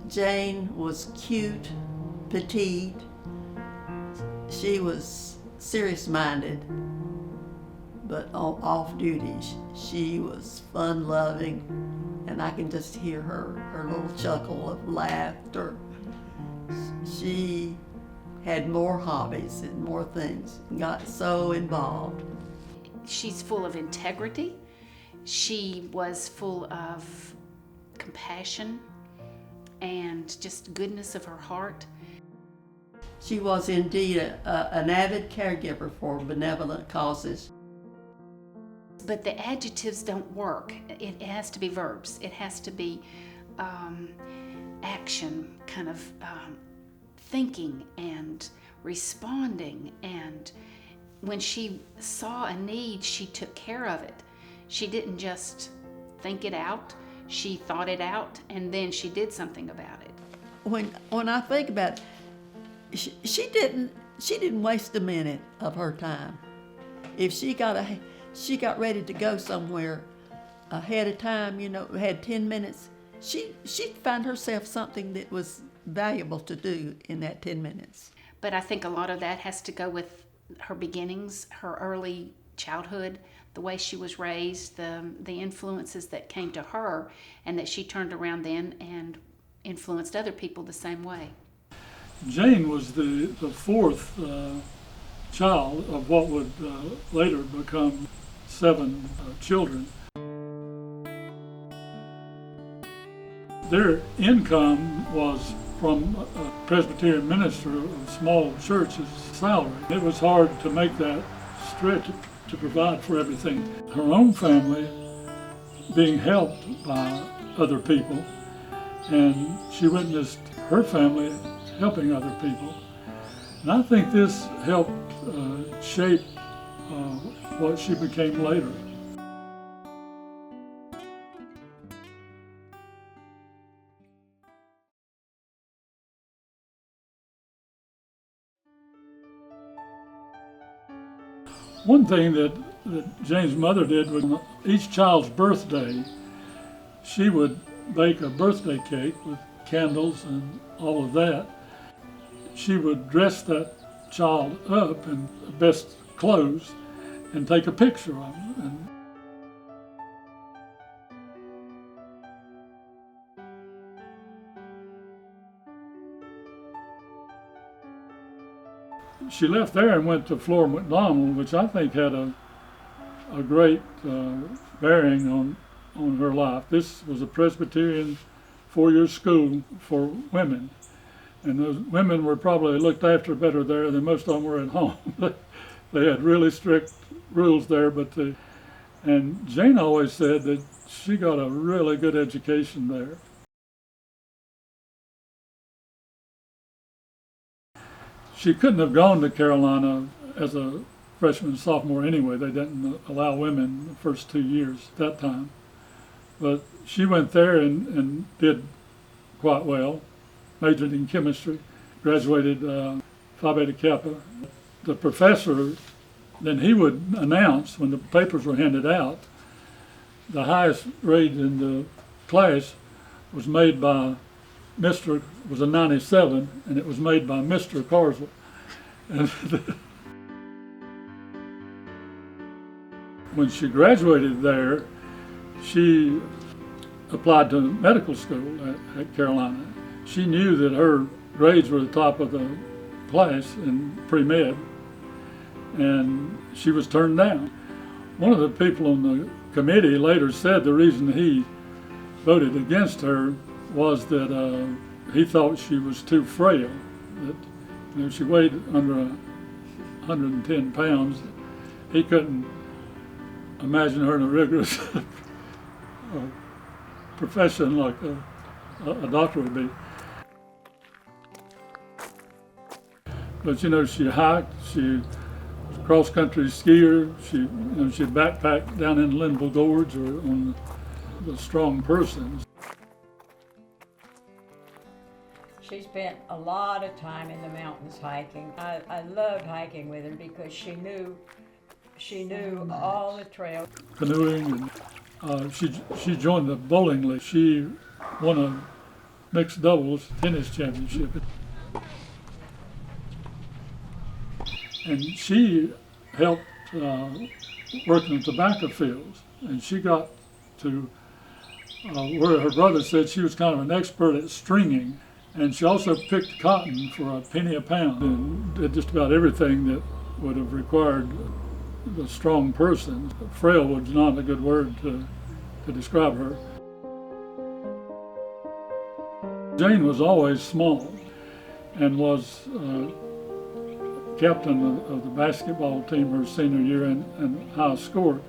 Jane was cute, petite. She was serious-minded, but off duty, she was fun-loving, and I can just hear her little chuckle of laughter. She had more hobbies and more things, got so involved. She's full of integrity. She was full of compassion and just goodness of her heart. She was indeed an avid caregiver for benevolent causes. But the adjectives don't work. It has to be verbs. It has to be action, kind of thinking and responding. And when she saw a need, she took care of it. She didn't just think it out. She thought it out, and then she did something about it. When I think about it, she didn't waste a minute of her time. If she got ready to go somewhere ahead of time, had 10 minutes, she'd find herself something that was valuable to do in that 10 minutes. But I think a lot of that has to go with her beginnings, her early childhood, the way she was raised, the influences that came to her, and that she turned around then and influenced other people the same way. Jane was the fourth child of what would later become 7 children. Their income was from a Presbyterian minister of a small church's salary. It was hard to make that stretch to provide for everything. Her own family being helped by other people, and she witnessed her family helping other people. And I think this helped shape what she became later. One thing that Jane's mother did was on each child's birthday, she would bake a birthday cake with candles and all of that. She would dress that child up in the best clothes and take a picture of them. She left there and went to Flora McDonald, which I think had a great bearing on her life. This was a Presbyterian 4-year school for women, and those women were probably looked after better there than most of them were at home. They had really strict rules there, and Jane always said that she got a really good education there. She couldn't have gone to Carolina as a freshman and sophomore anyway. They didn't allow women the first 2 years at that time. But she went there and did quite well, majored in chemistry, graduated Phi Beta Kappa. The professor, then he would announce when the papers were handed out, the highest grade in the class was made by was a 97, and it was made by Mr. Carswell. And when she graduated there, she applied to medical school at Carolina. She knew that her grades were the top of the class in pre-med, and she was turned down. One of the people on the committee later said the reason he voted against her was that he thought she was too frail, that she weighed under 110 pounds. He couldn't imagine her in a rigorous profession like a doctor would be. But she hiked, she was a cross-country skier, she backpacked down in Linville Gorge or on the Strong Persons. She spent a lot of time in the mountains hiking. I loved hiking with her because she knew all the trails. Canoeing, and she joined the bowling league. She won a mixed doubles tennis championship. And she helped work in the tobacco fields, and she got to where her brother said she was kind of an expert at stringing, and she also picked cotton for a penny a pound and did just about everything that would have required a strong person. Frail was not a good word to describe her. Jane was always small and was captain of the basketball team her senior year and high scorer.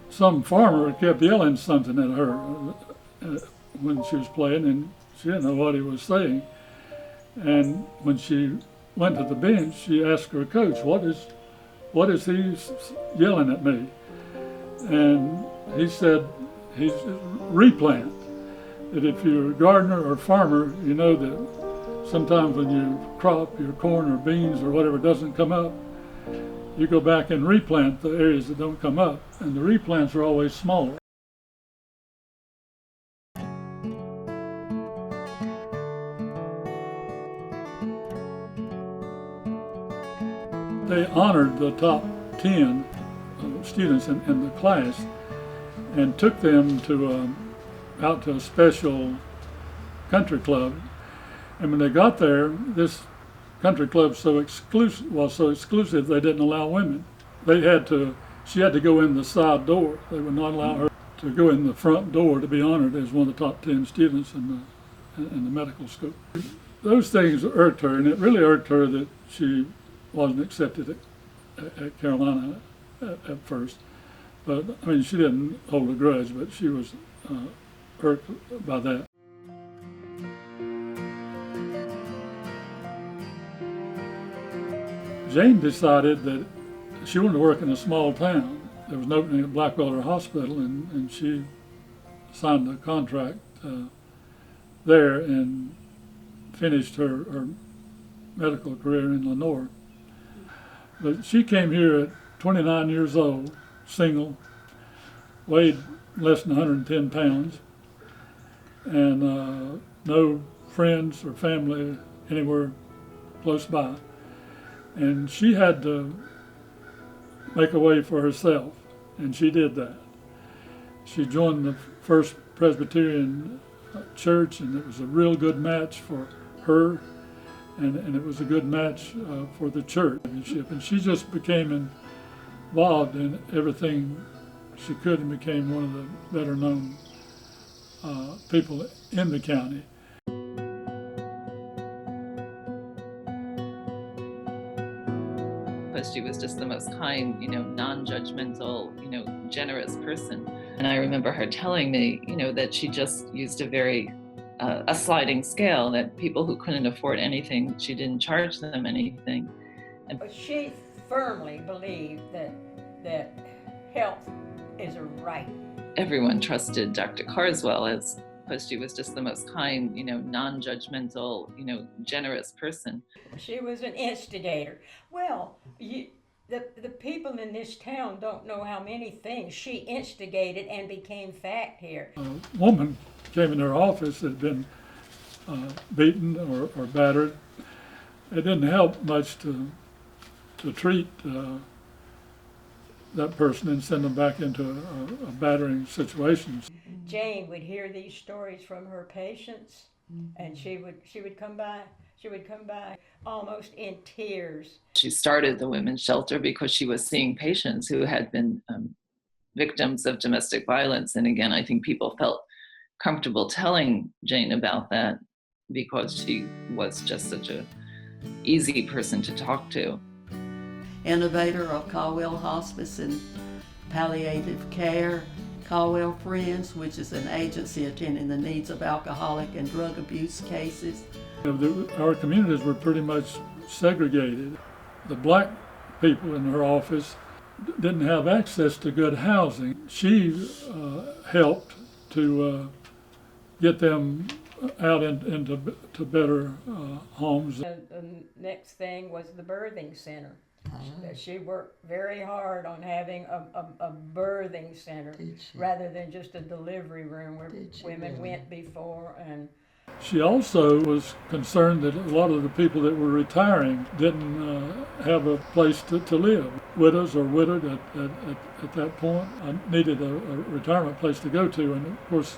Some farmer kept yelling something at her when she was playing, and she didn't know what he was saying. And when she went to the bench, she asked her coach, what is he yelling at me? And he said, he's replant. That if you're a gardener or farmer, you know that sometimes when you crop your corn or beans or whatever doesn't come up, you go back and replant the areas that don't come up, and the replants are always smaller. They honored the top 10 students in the class and took them to out to a special country club. And when they got there, this country club was so exclusive they didn't allow women. She had to go in the side door. They would not allow her to go in the front door to be honored as one of the top 10 students in the medical school. Those things irked her, and it really irked her that she wasn't accepted at Carolina at first. But I mean, she didn't hold a grudge, but she was irked by that. Jane decided that she wanted to work in a small town. There was an opening at Blackwelder Hospital, and she signed a contract there and finished her medical career in Lenoir. But she came here at 29 years old, single, weighed less than 110 pounds, and no friends or family anywhere close by. And she had to make a way for herself, and she did that. She joined the First Presbyterian Church, and it was a real good match for her, and it was a good match for the church. And she just became involved in everything she could and became one of the better known people in the county. She was just the most kind, non-judgmental, generous person. And I remember her telling me, that she just used a very a sliding scale, that people who couldn't afford anything, she didn't charge them anything. And she firmly believed that health is a right. Everyone trusted Dr. Carswell because she was just the most kind, non-judgmental, generous person. She was an instigator. Well, the people in this town don't know how many things she instigated and became fact here. A woman came in her office that had been beaten or battered. It didn't help much to treat that person and send them back into a battering situation. Jane would hear these stories from her patients, and she would come by almost in tears. She started the women's shelter because she was seeing patients who had been victims of domestic violence. And again, I think people felt comfortable telling Jane about that because she was just such a easy person to talk to. Innovator of Carswell Hospice and Palliative Care, Carswell Friends, which is an agency attending the needs of alcoholic and drug abuse cases. Our communities were pretty much segregated. The black people in her office didn't have access to good housing. She helped to get them out into better homes. The next thing was the birthing center. She worked very hard on having a birthing center rather than just a delivery room where women went before and She also was concerned that a lot of the people that were retiring didn't have a place to live. Widows or widowed at that point needed a retirement place to go to. And of course,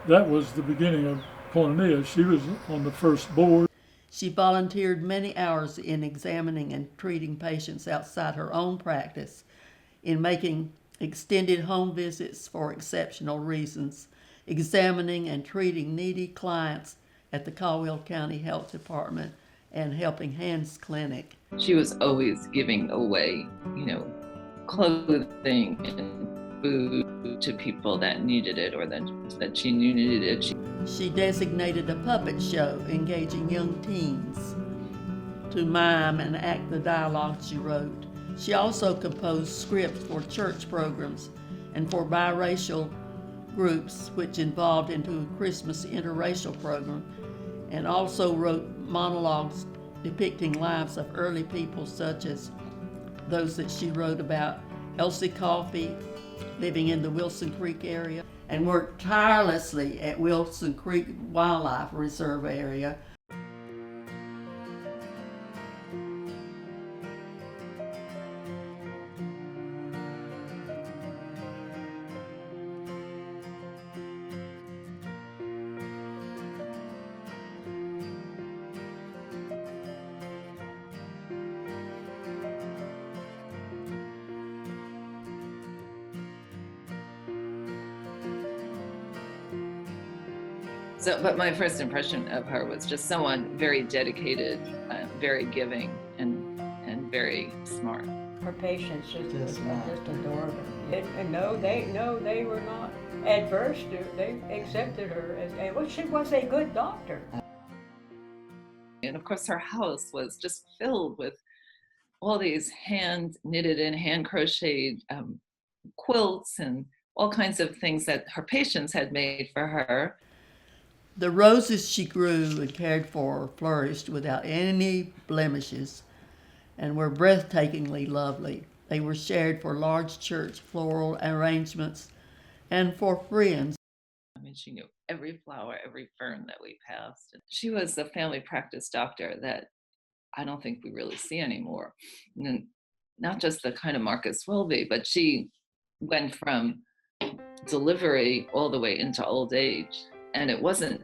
that was the beginning of Koinonia. She was on the first board. She volunteered many hours in examining and treating patients outside her own practice, in making extended home visits for exceptional reasons, examining and treating needy clients at the Caldwell County Health Department and Helping Hands Clinic. She was always giving away, clothing and food to people that needed it or that she knew needed it. She designated a puppet show engaging young teens to mime and act the dialogue she wrote. She also composed scripts for church programs and for biracial groups, which involved into a Christmas interracial program, and also wrote monologues depicting lives of early people, such as those that she wrote about Elsie Coffey living in the Wilson Creek area, and worked tirelessly at Wilson Creek Wildlife Reserve area. But my first impression of her was just someone very dedicated, very giving, and very smart. Her patients just adored her. And they were not adverse to it. They accepted her as she was a good doctor. And of course, her house was just filled with all these hand knitted and hand crocheted quilts and all kinds of things that her patients had made for her. The roses she grew and cared for flourished without any blemishes and were breathtakingly lovely. They were shared for large church floral arrangements and for friends. I mean, she knew every flower, every fern that we passed. She was a family practice doctor that I don't think we really see anymore. And not just the kind of Marcus Welby, but she went from delivery all the way into old age. And it wasn't,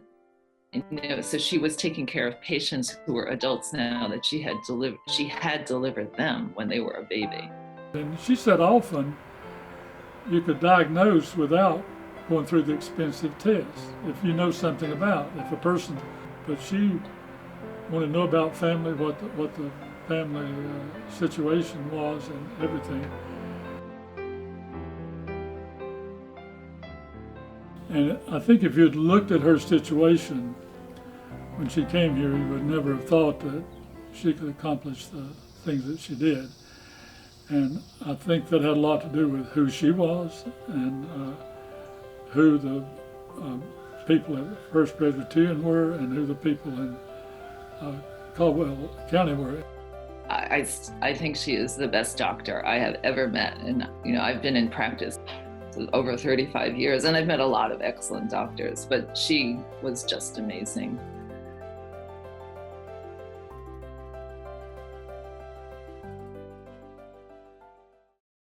so she was taking care of patients who were adults now that she had delivered them when they were a baby. And she said often you could diagnose without going through the expensive tests if you know something about if a person, but she wanted to know about family, what the family situation was and everything. And I think if you'd looked at her situation when she came here, you would never have thought that she could accomplish the things that she did. And I think that had a lot to do with who she was and who the people at First Presbyterian were and who the people in Caldwell County were. I think she is the best doctor I have ever met. And, I've been in practice over 35 years and I've met a lot of excellent doctors, but she was just amazing.